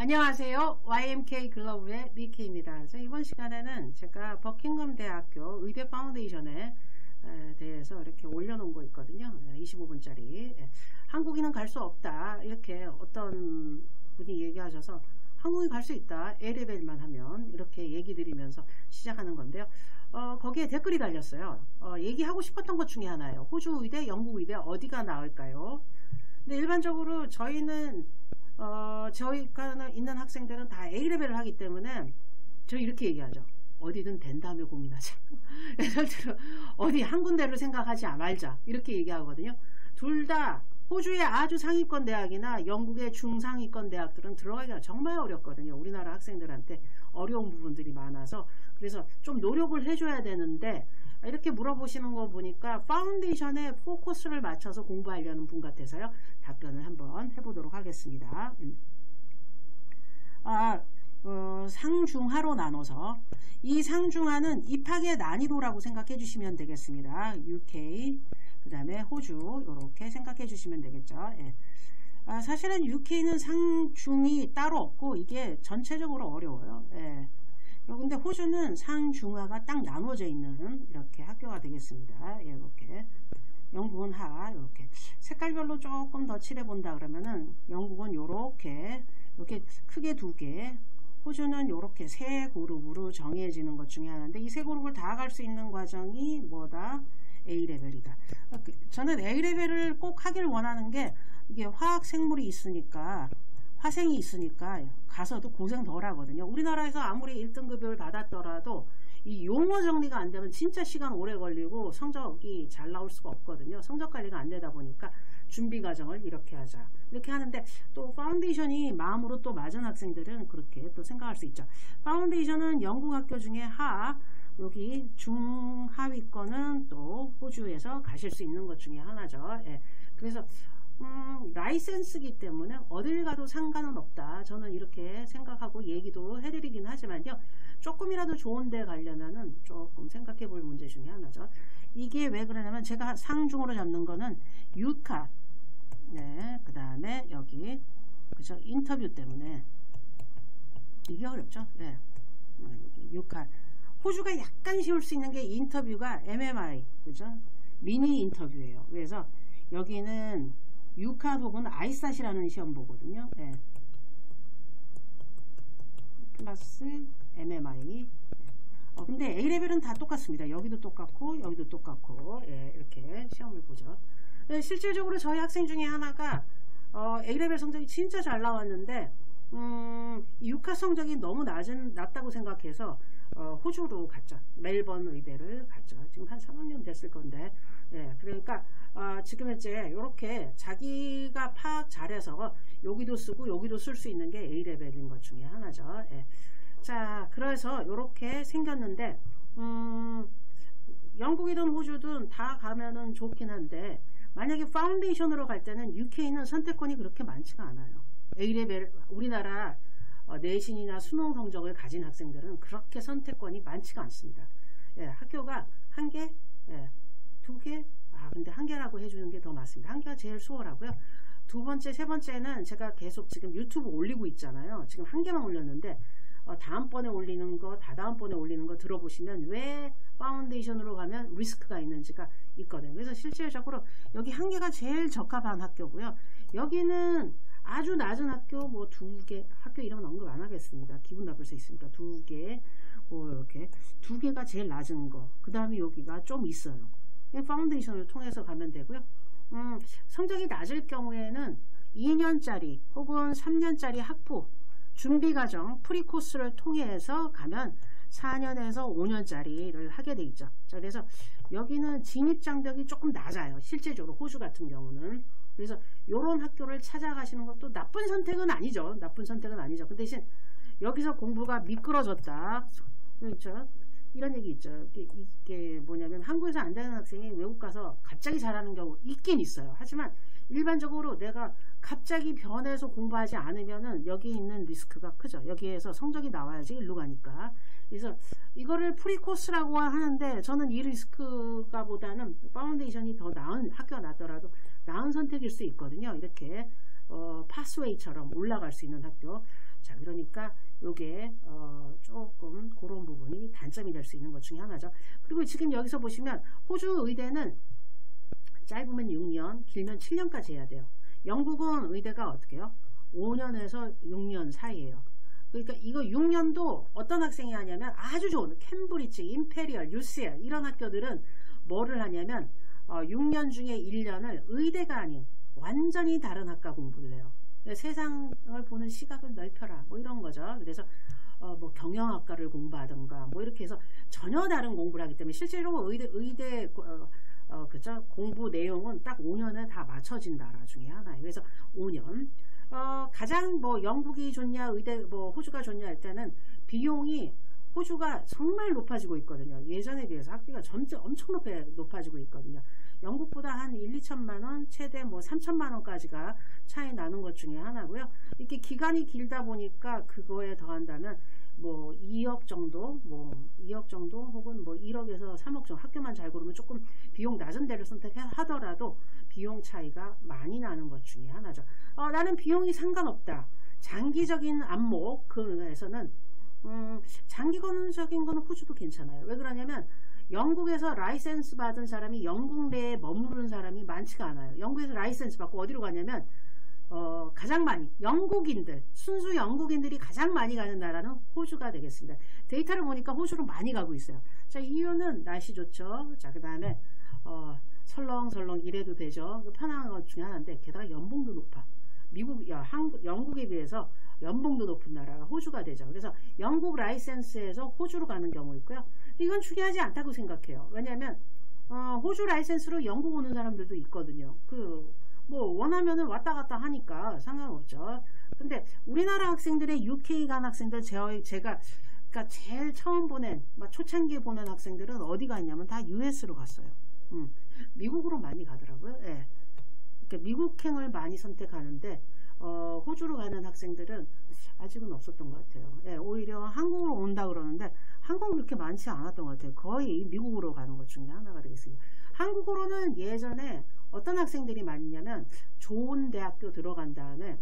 안녕하세요. YMK 글로브의 미키입니다. 이번 시간에는 제가 버킹엄 대학교 의대 파운데이션에 대해서 이렇게 올려놓은 거 있거든요. 25분짜리. 한국인은 갈 수 없다. 이렇게 어떤 분이 얘기하셔서 한국인 갈 수 있다. A레벨만 하면 이렇게 얘기 드리면서 시작하는 건데요. 거기에 댓글이 달렸어요. 얘기하고 싶었던 것 중에 하나예요. 호주 의대, 영국 의대 어디가 나을까요? 근데 일반적으로 저희가 있는 학생들은 다 A레벨을 하기 때문에 저희 이렇게 얘기하죠. 어디든 된 다음에 고민하자. 예를 들어 어디 한 군데를 생각하지 말자 이렇게 얘기하거든요. 둘 다 호주의 아주 상위권 대학이나 영국의 중상위권 대학들은 들어가기가 정말 어렵거든요. 우리나라 학생들한테 어려운 부분들이 많아서 그래서 좀 노력을 해줘야 되는데 이렇게 물어보시는 거 보니까 파운데이션에 포커스를 맞춰서 공부하려는 분 같아서요. 답변을 한번 해보도록 하겠습니다. 상중하로 나눠서 이 상중하는 입학의 난이도라고 생각해 주시면 되겠습니다. UK 그 다음에 호주 이렇게 생각해 주시면 되겠죠. 예. 사실은 UK는 상중이 따로 없고 이게 전체적으로 어려워요. 예. 근데 호주는 상중하가 딱 나눠져 있는 이렇게 학교가 되겠습니다. 예, 이렇게 영국은 하 이렇게 색깔별로 조금 더 칠해 본다 그러면은 영국은 이렇게 크게 두 개, 호주는 이렇게 세 그룹으로 정해지는 것 중에 하나인데 이 세 그룹을 다 갈 수 있는 과정이 뭐다? A레벨이다. 저는 A레벨을 꼭 하길 원하는 게 이게 화학 생물이 있으니까 화생이 있으니까 가서도 고생 덜 하거든요. 우리나라에서 아무리 1등급을 받았더라도 이 용어 정리가 안 되면 진짜 시간 오래 걸리고 성적이 잘 나올 수가 없거든요. 성적 관리가 안 되다 보니까 준비 과정을 이렇게 하자. 이렇게 하는데 또 파운데이션이 마음으로 또 맞은 학생들은 그렇게 또 생각할 수 있죠. 파운데이션은 영국 학교 중에 여기 중하위권은 또 호주에서 가실 수 있는 것 중에 하나죠. 예. 그래서 라이센스기 때문에 어딜 가도 상관은 없다. 저는 이렇게 생각하고 얘기도 해드리긴 하지만요. 조금이라도 좋은 데 가려면은 조금 생각해 볼 문제 중에 하나죠. 이게 왜 그러냐면 제가 상중으로 잡는 거는 유카, 네, 그 다음에 여기, 그죠? 인터뷰 때문에 이게 어렵죠. 네. 유카. 호주가 약간 쉬울 수 있는 게 인터뷰가 MMI, 그죠? 미니 인터뷰예요. 그래서 여기는 유카 혹은 아이삿이라는 시험 보거든요. 네. 플러스 MMI. 근데 A레벨은 다 똑같습니다. 여기도 똑같고 여기도 똑같고 예, 이렇게 시험을 보죠. 네, 실질적으로 저희 학생 중에 하나가 A레벨 성적이 진짜 잘 나왔는데 유카 성적이 너무 낮다고 생각해서 호주로 갔죠. 멜번 의대를 갔죠. 지금 한 3학년 됐을 건데 예, 그러니까 지금 이제 이렇게 자기가 파악 잘해서 여기도 쓰고 여기도 쓸 수 있는 게 A레벨인 것 중에 하나죠. 예. 자, 그래서 이렇게 생겼는데 영국이든 호주든 다 가면은 좋긴 한데 만약에 파운데이션으로 갈 때는 UK는 선택권이 그렇게 많지가 않아요. A레벨 우리나라 내신이나 수능 성적을 가진 학생들은 그렇게 선택권이 많지가 않습니다. 예, 학교가 한 개, 예, 두 개, 근데 한 개라고 해주는 게 더 맞습니다. 한 개가 제일 수월하고요. 두 번째, 세 번째는 제가 계속 지금 유튜브 올리고 있잖아요. 지금 한 개만 올렸는데 다음번에 올리는 거, 다다음번에 올리는 거 들어보시면 왜 파운데이션으로 가면 리스크가 있는지가 있거든요. 그래서 실질적으로 여기 한 개가 제일 적합한 학교고요. 여기는 아주 낮은 학교 뭐 두 개, 학교 이름은 언급 안 하겠습니다. 기분 나쁠 수 있으니까 두 개, 이렇게 두 개가 제일 낮은 거. 그 다음에 여기가 좀 있어요. 파운데이션을 통해서 가면 되고요. 성적이 낮을 경우에는 2년짜리 혹은 3년짜리 학부 준비과정 프리코스를 통해서 가면 4년에서 5년짜리를 하게 돼 있죠. 자, 그래서 여기는 진입장벽이 조금 낮아요. 실제적으로 호주 같은 경우는. 그래서 이런 학교를 찾아가시는 것도 나쁜 선택은 아니죠. 나쁜 선택은 아니죠. 그 대신 여기서 공부가 미끄러졌다. 그렇죠. 이런 얘기 있죠. 이게 뭐냐면 한국에서 안 되는 학생이 외국 가서 갑자기 잘하는 경우 있긴 있어요. 하지만 일반적으로 내가 갑자기 변해서 공부하지 않으면은 여기 있는 리스크가 크죠. 여기에서 성적이 나와야지 일로 가니까. 그래서 이거를 프리코스라고 하는데 저는 이 리스크가 보다는 파운데이션이 더 나은 학교가 낫더라도 나은 선택일 수 있거든요. 이렇게 파스웨이처럼 올라갈 수 있는 학교. 자, 그러니까 요게 조금 그런 부분이 단점이 될 수 있는 것 중에 하나죠. 그리고 지금 여기서 보시면 호주 의대는 짧으면 6년, 길면 7년까지 해야 돼요. 영국은 의대가 어떻게 해요? 5년에서 6년 사이에요. 그러니까 이거 6년도 어떤 학생이 하냐면 아주 좋은 캠브리지, 임페리얼, UCL 이런 학교들은 뭐를 하냐면 6년 중에 1년을 의대가 아닌 완전히 다른 학과 공부를 해요. 세상을 보는 시각을 넓혀라 뭐 이런 거죠. 그래서 뭐 경영학과를 공부하던가 뭐 이렇게 해서 전혀 다른 공부를 하기 때문에 실제로 의대 그죠? 공부 내용은 딱 5년에 다 맞춰진 나라 중에 하나예요. 그래서 5년. 가장 뭐 영국이 좋냐, 의대, 뭐 호주가 좋냐 할 때는 비용이 호주가 정말 높아지고 있거든요. 예전에 비해서 학비가 점점 엄청 높아지고 있거든요. 영국보다 한 1, 2천만 원, 최대 뭐 3천만 원까지가 차이 나는 것 중에 하나고요. 이렇게 기간이 길다 보니까 그거에 더한다면 뭐 2억 정도, 뭐 2억 정도 혹은 뭐 1억에서 3억 정도 학교만 잘 고르면 조금 비용 낮은 데를 선택하더라도 비용 차이가 많이 나는 것 중에 하나죠. 나는 비용이 상관없다. 장기적인 안목에서는 장기적인 거는 호주도 괜찮아요. 왜 그러냐면 영국에서 라이센스 받은 사람이 영국 내에 머무르는 사람이 많지가 않아요. 영국에서 라이센스 받고 어디로 가냐면 가장 많이 영국인들, 순수 영국인들이 가장 많이 가는 나라는 호주가 되겠습니다. 데이터를 보니까 호주로 많이 가고 있어요. 자, 이유는 날씨 좋죠. 자, 그 다음에 설렁설렁 일해도 되죠. 편한 것 중에 하나인데 게다가 연봉도 높아. 영국에 비해서 연봉도 높은 나라가 호주가 되죠. 그래서 영국 라이센스에서 호주로 가는 경우 있고요. 이건 중요하지 않다고 생각해요. 왜냐하면 호주 라이센스로 영국 오는 사람들도 있거든요. 뭐 원하면은 왔다 갔다 하니까 상관없죠. 근데 우리나라 학생들의 UK 간 학생들 제가 그러니까 제일 처음 보낸 초창기에 보낸 학생들은 어디 갔냐면 다 US로 갔어요. 미국으로 많이 가더라고요. 예. 그러니까 미국행을 많이 선택하는데 호주로 가는 학생들은 아직은 없었던 것 같아요. 예, 오히려 한국으로 온다 그러는데 한국은 그렇게 많지 않았던 것 같아요. 거의 미국으로 가는 것 중에 하나가 되겠습니다. 한국으로는 예전에 어떤 학생들이 많이 있냐면 좋은 대학교 들어간 다음에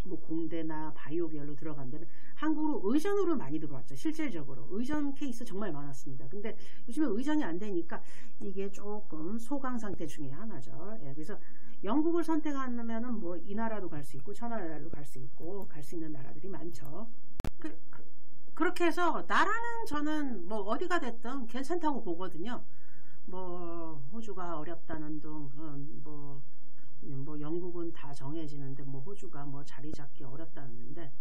뭐 공대나 바이오 계열로 들어간 다음에 한국으로 의전으로 많이 들어왔죠. 실질적으로 의전 케이스 정말 많았습니다. 근데 요즘에 의전이 안 되니까 이게 조금 소강 상태 중에 하나죠. 예, 그래서 영국을 선택하면은 뭐 이 나라도 갈 수 있고 저 나라도 갈 수 있고 갈 수 있는 나라들이 많죠. 그렇게 해서 나라는 저는 뭐 어디가 됐든 괜찮다고 보거든요. 뭐 호주가 어렵다는 둥, 뭐 영국은 다 정해지는데 뭐 호주가 뭐 자리 잡기 어렵다는데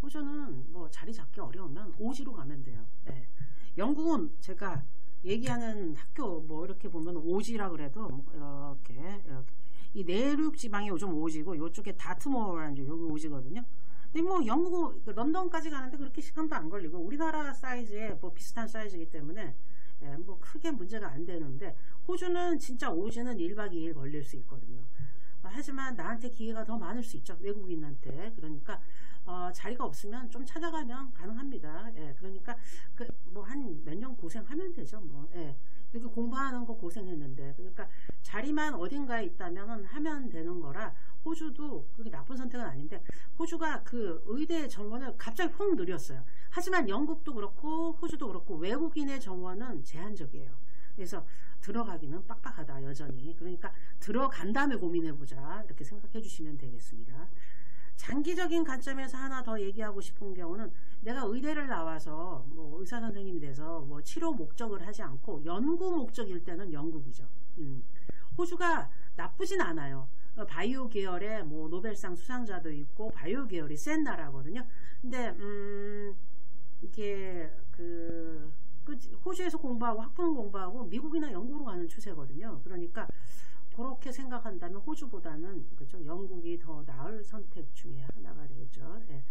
호주는 뭐 자리 잡기 어려우면 오지로 가면 돼요. 네. 영국은 제가 얘기하는 학교 뭐 이렇게 보면 오지라 그래도 이렇게 이 내륙 지방이 요즘 오지고 이쪽에 다트모어라는 여기 오지거든요. 근데 뭐 영국 런던까지 가는데 그렇게 시간도 안 걸리고 우리나라 사이즈에 뭐 비슷한 사이즈이기 때문에 뭐 크게 문제가 안 되는데 호주는 진짜 오지는 1박 2일 걸릴 수 있거든요. 하지만 나한테 기회가 더 많을 수 있죠. 외국인한테. 그러니까 자리가 없으면 좀 찾아가면 가능합니다. 예, 그러니까 뭐 한 몇 년 고생하면 되죠. 뭐 예. 이렇게 공부하는 거 고생했는데 그러니까 자리만 어딘가에 있다면 하면 되는 거라 호주도 그렇게 나쁜 선택은 아닌데 호주가 그 의대 정원을 갑자기 훅 늘렸어요. 하지만 영국도 그렇고 호주도 그렇고 외국인의 정원은 제한적이에요. 그래서 들어가기는 빡빡하다 여전히. 그러니까 들어간 다음에 고민해보자 이렇게 생각해 주시면 되겠습니다. 장기적인 관점에서 하나 더 얘기하고 싶은 경우는 내가 의대를 나와서 뭐 의사 선생님이 돼서 뭐 치료 목적을 하지 않고 연구 목적일 때는 영국이죠. 호주가 나쁘진 않아요. 바이오 계열에 뭐 노벨상 수상자도 있고 바이오 계열이 센 나라거든요. 근데 이게 호주에서 공부하고 학부모 공부하고 미국이나 영국으로 가는 추세거든요. 그러니까 그렇게 생각한다면 호주보다는 그죠 영국이 더 나을 선택 중에 하나가 되겠죠. 예.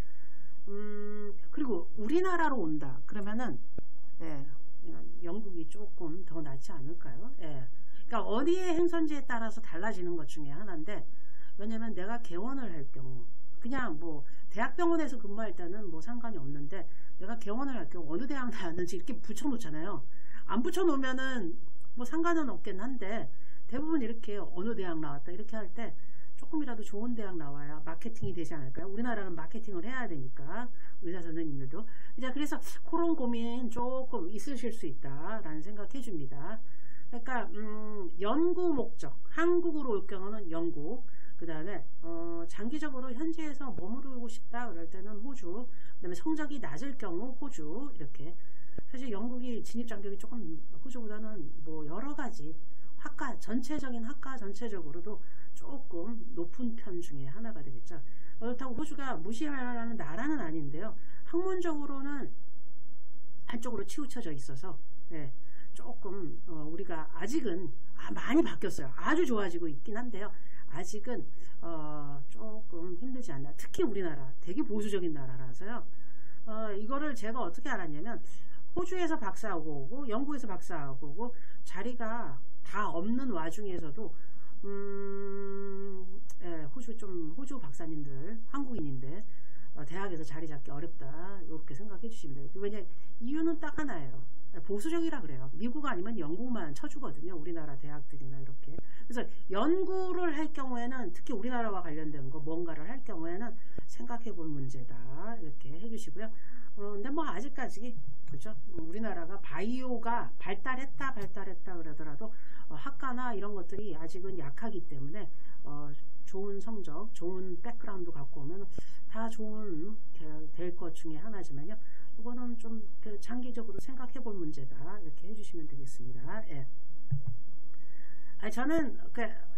그리고 우리나라로 온다 그러면은 영국이 조금 더 낫지 않을까요? 예. 그러니까 어디에 행선지에 따라서 달라지는 것 중에 하나인데 왜냐면 내가 개원을 할 경우 그냥 뭐 대학병원에서 근무할 때는 뭐 상관이 없는데 내가 개원을 할 경우 어느 대학 나왔는지 이렇게 붙여놓잖아요. 안 붙여놓으면은 뭐 상관은 없긴 한데 대부분 이렇게 어느 대학 나왔다 이렇게 할 때 조금이라도 좋은 대학 나와야 마케팅이 되지 않을까요? 우리나라는 마케팅을 해야 되니까 의사 선생님들도. 자, 그래서 그런 고민 조금 있으실 수 있다라는 생각해 줍니다. 그러니까 연구 목적, 한국으로 올 경우는 영국, 그 다음에 장기적으로 현지에서 머무르고 싶다 그럴 때는 호주, 그 다음에 성적이 낮을 경우 호주, 이렇게. 사실 영국이 진입 장벽이 조금 호주보다는 뭐 여러 가지 학과, 전체적인 학과 전체적으로도 조금 높은 편 중에 하나가 되겠죠. 그렇다고 호주가 무시하라는 나라는 아닌데요. 학문적으로는 한쪽으로 치우쳐져 있어서, 네, 조금 우리가 아직은 많이 바뀌었어요. 아주 좋아지고 있긴 한데요. 아직은 조금 힘들지 않나. 특히 우리나라 되게 보수적인 나라라서요. 이거를 제가 어떻게 알았냐면 호주에서 박사하고 오고 영국에서 박사하고 오고 자리가 다 없는 와중에서도 호주 박사님들 한국인인데 대학에서 자리 잡기 어렵다 이렇게 생각해 주시면 돼요. 왜냐면 이유는 딱 하나예요. 보수적이라 그래요. 미국 아니면 영국만 쳐주거든요. 우리나라 대학들이나 이렇게. 그래서 연구를 할 경우에는 특히 우리나라와 관련된 거 뭔가를 할 경우에는 생각해 볼 문제다 이렇게 해주시고요. 근데 뭐 아직까지 그렇죠. 우리나라가 바이오가 발달했다 그러더라도 학과나 이런 것들이 아직은 약하기 때문에 좋은 성적, 좋은 백그라운드 갖고 오면 다 좋은 될 것 중에 하나지만요. 이거는 좀 장기적으로 생각해 볼 문제다 이렇게 해주시면 되겠습니다. 예.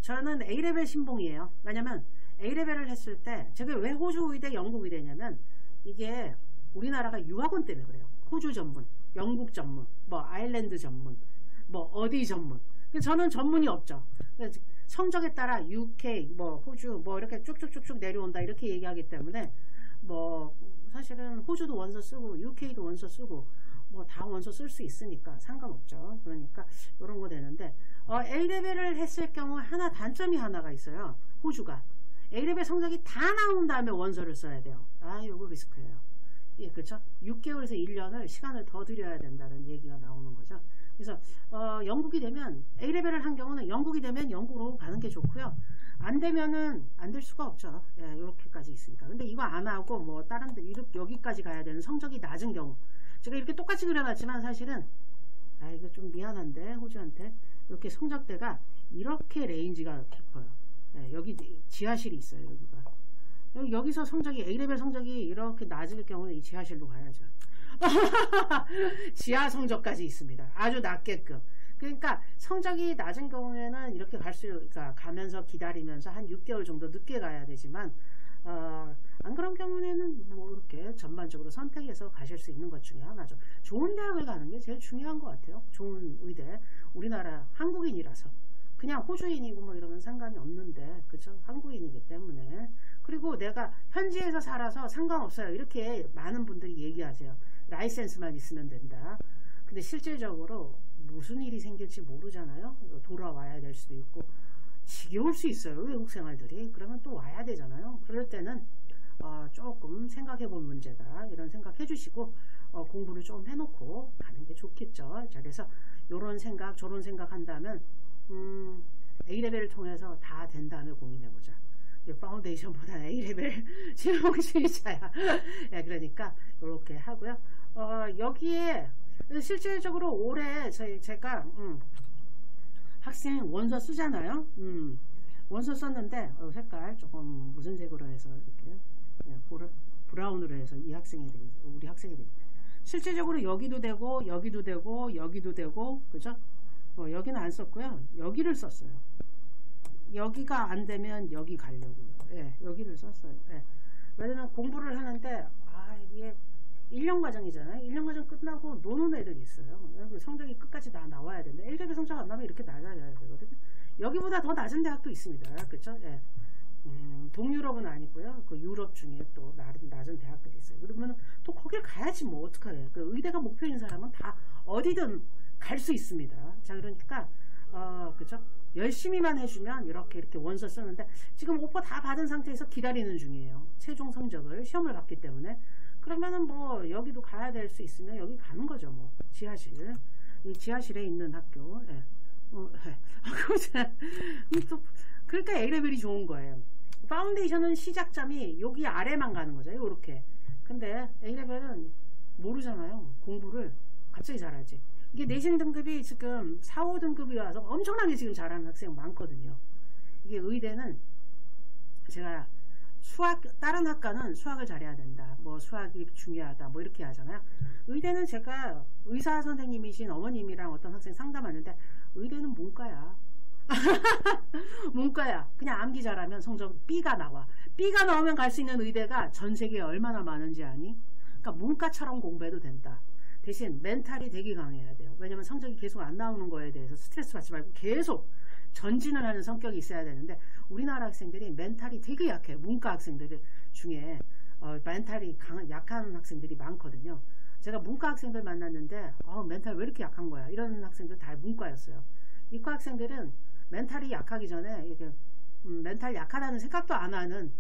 저는 A레벨 신봉이에요. 왜냐면 A레벨을 했을 때 제가 왜 호주 의대, 영국 의대냐면 이게 우리나라가 유학원 때문에 그래요. 호주 전문, 영국 전문, 뭐 아일랜드 전문, 뭐 어디 전문. 저는 전문이 없죠. 성적에 따라 UK, 뭐 호주, 뭐 이렇게 쭉쭉쭉쭉 내려온다 이렇게 얘기하기 때문에 뭐 사실은 호주도 원서 쓰고 UK도 원서 쓰고 뭐 다 원서 쓸 수 있으니까 상관없죠. 그러니까 이런 거 되는데 A레벨을 했을 경우 단점이 하나가 있어요. 호주가 A레벨 성적이 다 나온 다음에 원서를 써야 돼요. 이거 리스크예요. 예, 그렇죠. 6개월에서 1년을 시간을 더 들여야 된다는 얘기가 나오는 거죠. 그래서 영국이 되면 A레벨을 한 경우는 영국이 되면 영국으로 가는 게 좋고요. 안 되면은 안 될 수가 없죠. 예, 이렇게까지 있으니까. 근데 이거 안 하고 뭐 다른 데 여기까지 가야 되는 성적이 낮은 경우 제가 이렇게 똑같이 그려놨지만 사실은 이거 좀 미안한데 호주한테 이렇게 성적대가 이렇게 레인지가 깊어요. 예, 여기 지하실이 있어요. 여기서 성적이 A레벨 성적이 이렇게 낮을 경우는 이 지하실로 가야죠. 지하 성적까지 있습니다. 아주 낮게끔. 그러니까 성적이 낮은 경우에는 이렇게 가면서 기다리면서 한 6개월 정도 늦게 가야 되지만 안 그런 경우에는 뭐 이렇게 전반적으로 선택해서 가실 수 있는 것 중에 하나죠. 좋은 대학을 가는 게 제일 중요한 것 같아요. 좋은 의대. 우리나라 한국인이라서 그냥 호주인이고 뭐 이러면 상관이 없는데 그죠? 한국인이기 때문에. 그리고 내가 현지에서 살아서 상관없어요. 이렇게 많은 분들이 얘기하세요. 라이센스만 있으면 된다. 근데 실질적으로 무슨 일이 생길지 모르잖아요. 돌아와야 될 수도 있고 지겨울 수 있어요. 외국 생활들이. 그러면 또 와야 되잖아요. 그럴 때는 조금 생각해 볼 문제다. 이런 생각 해주시고 공부를 좀 해놓고 가는 게 좋겠죠. 자, 그래서 요런 생각 저런 생각 한다면 A레벨을 통해서 다 된 다음에 고민해보자. 파운데이션보다는 A레벨 실용주의자야. 예, 그러니까 이렇게 하고요. 여기에 실질적으로 올해 제가 학생 원서 쓰잖아요. 원서 썼는데 색깔 조금 무슨 색으로 해서 이렇게 브라운으로 해서 이 학생에 대해서 우리 학생에 대해서 실질적으로 여기도 되고 여기도 되고 여기도 되고 그죠? 여기는 안 썼고요. 여기를 썼어요. 여기가 안 되면 여기 가려고요. 예, 여기를 썼어요. 예. 왜냐면 공부를 하는데 이게 1년 과정이잖아요. 1년 과정 끝나고 노는 애들이 있어요. 성적이 끝까지 다 나와야 되는데 A레벨 성적 안 나면 이렇게 낮아져야 되거든요. 여기보다 더 낮은 대학도 있습니다. 그렇죠? 예. 동유럽은 아니고요. 그 유럽 중에 또 낮은 대학들이 있어요. 그러면 또 거길 가야지 뭐 어떡하게. 그 의대가 목표인 사람은 다 어디든 갈 수 있습니다. 자, 그러니까 그죠? 열심히만 해주면 이렇게 원서 쓰는데 지금 오퍼 다 받은 상태에서 기다리는 중이에요. 최종 성적을 시험을 봤기 때문에. 그러면은 뭐 여기도 가야 될 수 있으면 여기 가는 거죠. 뭐 지하실, 이 지하실에 있는 학교. 예. 또 그러니까 A레벨이 좋은 거예요. 파운데이션은 시작점이 여기 아래만 가는 거죠. 이렇게. 근데 A레벨은 모르잖아요. 공부를 갑자기 잘하지. 이게 내신 등급이 지금 4, 5등급이 와서 엄청나게 지금 잘하는 학생 많거든요. 이게 의대는 제가 수학, 다른 학과는 수학을 잘해야 된다. 뭐 수학이 중요하다. 뭐 이렇게 하잖아요. 의대는 제가 의사 선생님이신 어머님이랑 어떤 학생 상담하는데 의대는 문과야. 문과야. 그냥 암기 잘하면 성적 B가 나와. B가 나오면 갈 수 있는 의대가 전 세계에 얼마나 많은지 아니? 그러니까 문과처럼 공부해도 된다. 대신 멘탈이 되게 강해야 돼요. 왜냐면 성적이 계속 안 나오는 거에 대해서 스트레스 받지 말고 계속 전진을 하는 성격이 있어야 되는데 우리나라 학생들이 멘탈이 되게 약해요. 문과 학생들 중에 멘탈이 약한 학생들이 많거든요. 제가 문과 학생들 만났는데 멘탈 왜 이렇게 약한 거야? 이런 학생들 다 문과였어요. 이과 학생들은 멘탈이 약하기 전에 이렇게 멘탈 약하다는 생각도 안 하는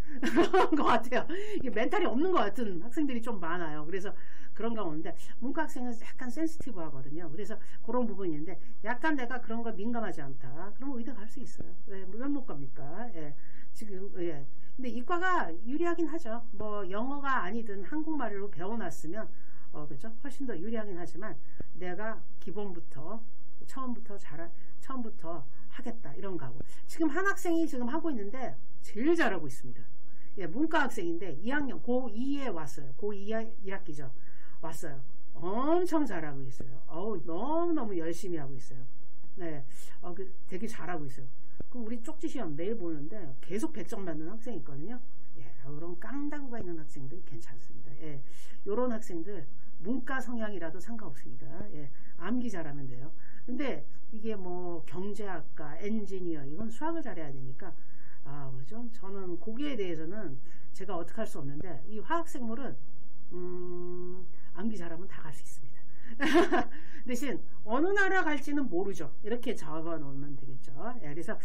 것 같아요. 이게 멘탈이 없는 것 같은 학생들이 좀 많아요. 그래서 그런가 보는데 문과 학생은 약간 센시티브 하거든요. 그래서 그런 부분이 있는데 약간 내가 그런 거 민감하지 않다. 그러면 의대 갈 수 있어요. 왜 못 갑니까? 예. 지금 예. 근데 이과가 유리하긴 하죠. 뭐 영어가 아니든 한국말로 배워놨으면 그렇죠? 훨씬 더 유리하긴 하지만 내가 기본부터 처음부터 하겠다 이런 거 하고 지금 한 학생이 지금 하고 있는데 제일 잘하고 있습니다. 예, 문과 학생인데 2학년 고2에 왔어요. 고2 1학기죠. 왔어요. 엄청 잘하고 있어요. 너무너무 열심히 하고 있어요. 네, 되게 잘하고 있어요. 그럼 우리 쪽지 시험 매일 보는데 계속 100점 받는 학생이 있거든요. 예, 그런 깡다구가 있는 학생들 괜찮습니다. 예, 요런 학생들 문과 성향이라도 상관없습니다. 예, 암기 잘하면 돼요. 근데 이게 뭐 경제학과, 엔지니어 이건 수학을 잘해야 되니까 그죠? 저는 거기에 대해서는 제가 어떻게 할 수 없는데 이 화학생물은 암기 잘하면 다 갈 수 있습니다. 대신 어느 나라 갈지는 모르죠. 이렇게 적어 놓으면 되겠죠. 예, 그래서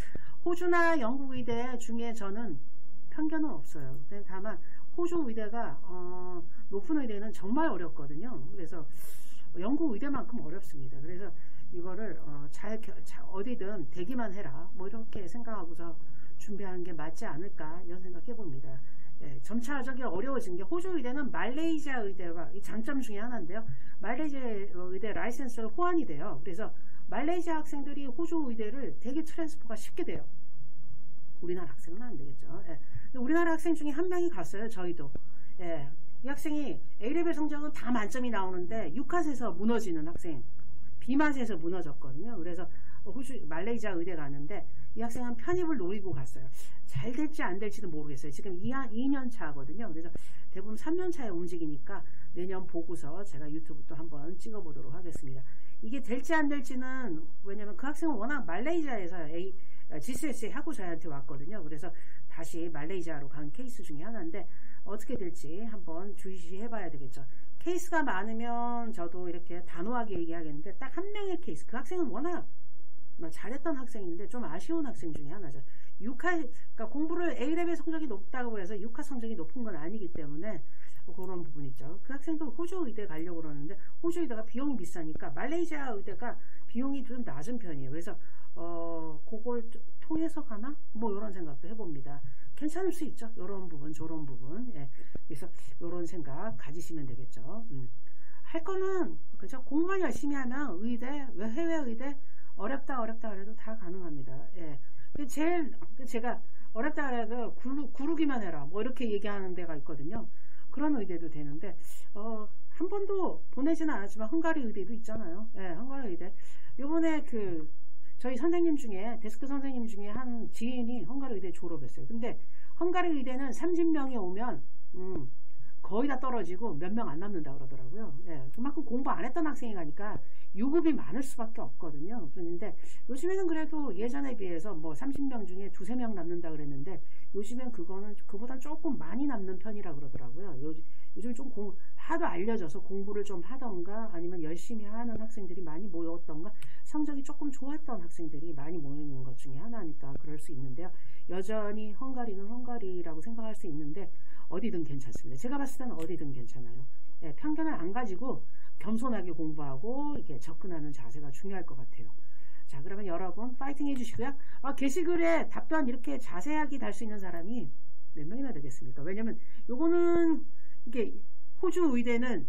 호주나 영국 의대 중에 저는 편견은 없어요. 다만 호주 의대가 높은 의대는 정말 어렵거든요. 그래서 영국 의대만큼 어렵습니다. 그래서 이거를 어디든 대기만 해라 뭐 이렇게 생각하고서 준비하는 게 맞지 않을까 이런 생각해 봅니다. 예, 점차 저기 어려워진 게 호주 의대는 말레이시아 의대가 이 장점 중에 하나인데요. 말레이시아 의대 라이센스를 호환이 돼요. 그래서 말레이시아 학생들이 호주 의대를 되게 트랜스퍼가 쉽게 돼요. 우리나라 학생은 안 되겠죠. 예. 우리나라 학생 중에 한 명이 갔어요. 저희도. 예. 이 학생이 A레벨 성적은 다 만점이 나오는데 6컷에서 무너지는 학생, B맛에서 무너졌거든요. 그래서 호주 말레이시아 의대 가는데 이 학생은 편입을 노리고 갔어요. 잘 될지 안 될지는 모르겠어요. 지금 2년 차거든요. 그래서 대부분 3년 차에 움직이니까 내년 보고서 제가 유튜브 또 한번 찍어보도록 하겠습니다. 이게 될지 안 될지는 왜냐면 그 학생은 워낙 말레이시아에서 GCSE 하고 저희한테 왔거든요. 그래서 다시 말레이시아로 간 케이스 중에 하나인데 어떻게 될지 한번 주시해 봐야 되겠죠. 케이스가 많으면 저도 이렇게 단호하게 얘기하겠는데 딱 한 명의 케이스, 그 학생은 워낙 잘했던 학생인데 좀 아쉬운 학생 중에 하나죠. 그러니까 공부를 A레벨 성적이 높다고 해서 6화 성적이 높은 건 아니기 때문에 그런 부분 있죠. 그 학생도 호주 의대 가려고 그러는데 호주 의대가 비용이 비싸니까 말레이시아 의대가 비용이 좀 낮은 편이에요. 그래서 그걸 통해서 가나? 뭐 이런 생각도 해봅니다. 괜찮을 수 있죠. 이런 부분, 저런 부분. 예. 그래서 이런 생각 가지시면 되겠죠. 할 거는 그죠? 공부만 열심히 하면 의대, 해외 의대 어렵다 그래도 다 가능합니다. 예. 제가 어렵다 그래도 구르기만 해라 뭐 이렇게 얘기하는 데가 있거든요. 그런 의대도 되는데 한 번도 보내지는 않았지만 헝가리 의대도 있잖아요. 예, 헝가리 의대. 요번에 저희 선생님 중에 데스크 선생님 중에 한 지인이 헝가리 의대 졸업했어요. 근데 헝가리 의대는 30명이 오면 거의 다 떨어지고 몇 명 안 남는다 그러더라고요. 예, 그만큼 공부 안 했던 학생이 가니까 유급이 많을 수밖에 없거든요. 그런데 요즘에는 그래도 예전에 비해서 뭐 30명 중에 2~3명 남는다 그랬는데 요즘엔 그보다 조금 많이 남는 편이라 그러더라고요. 요즘 좀 하도 알려져서 공부를 좀 하던가 아니면 열심히 하는 학생들이 많이 모였던가 성적이 조금 좋았던 학생들이 많이 모이는 것 중에 하나니까 그럴 수 있는데요. 여전히 헝가리는 헝가리라고 생각할 수 있는데 어디든 괜찮습니다. 제가 봤을 때는 어디든 괜찮아요. 예, 편견을 안 가지고 겸손하게 공부하고 이렇게 접근하는 자세가 중요할 것 같아요. 자, 그러면 여러분 파이팅 해주시고요. 게시글에 답변 이렇게 자세하게 달 수 있는 사람이 몇 명이나 되겠습니까? 왜냐면 요거는 이게 호주 의대는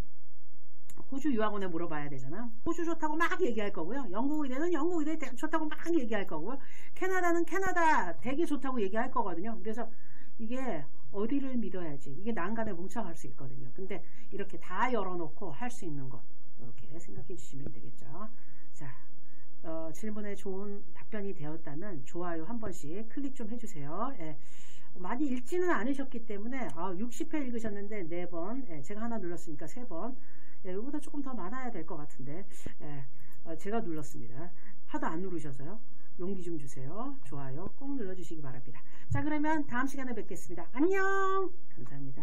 호주 유학원에 물어봐야 되잖아. 호주 좋다고 막 얘기할 거고요. 영국 의대는 영국 의대 좋다고 막 얘기할 거고요. 캐나다는 캐나다 되게 좋다고 얘기할 거거든요. 그래서 이게 어디를 믿어야지, 이게 난간에 뭉쳐갈 수 있거든요. 근데 이렇게 다 열어놓고 할 수 있는 거 이렇게 생각해 주시면 되겠죠. 자, 질문에 좋은 답변이 되었다면 좋아요 한 번씩 클릭 좀 해주세요. 예. 많이 읽지는 않으셨기 때문에 60회 읽으셨는데 4번, 예, 제가 하나 눌렀으니까 3번, 예, 이거보다 조금 더 많아야 될 것 같은데, 예, 제가 눌렀습니다. 하도 안 누르셔서요. 용기 좀 주세요. 좋아요 꼭 눌러주시기 바랍니다. 자, 그러면 다음 시간에 뵙겠습니다. 안녕. 감사합니다.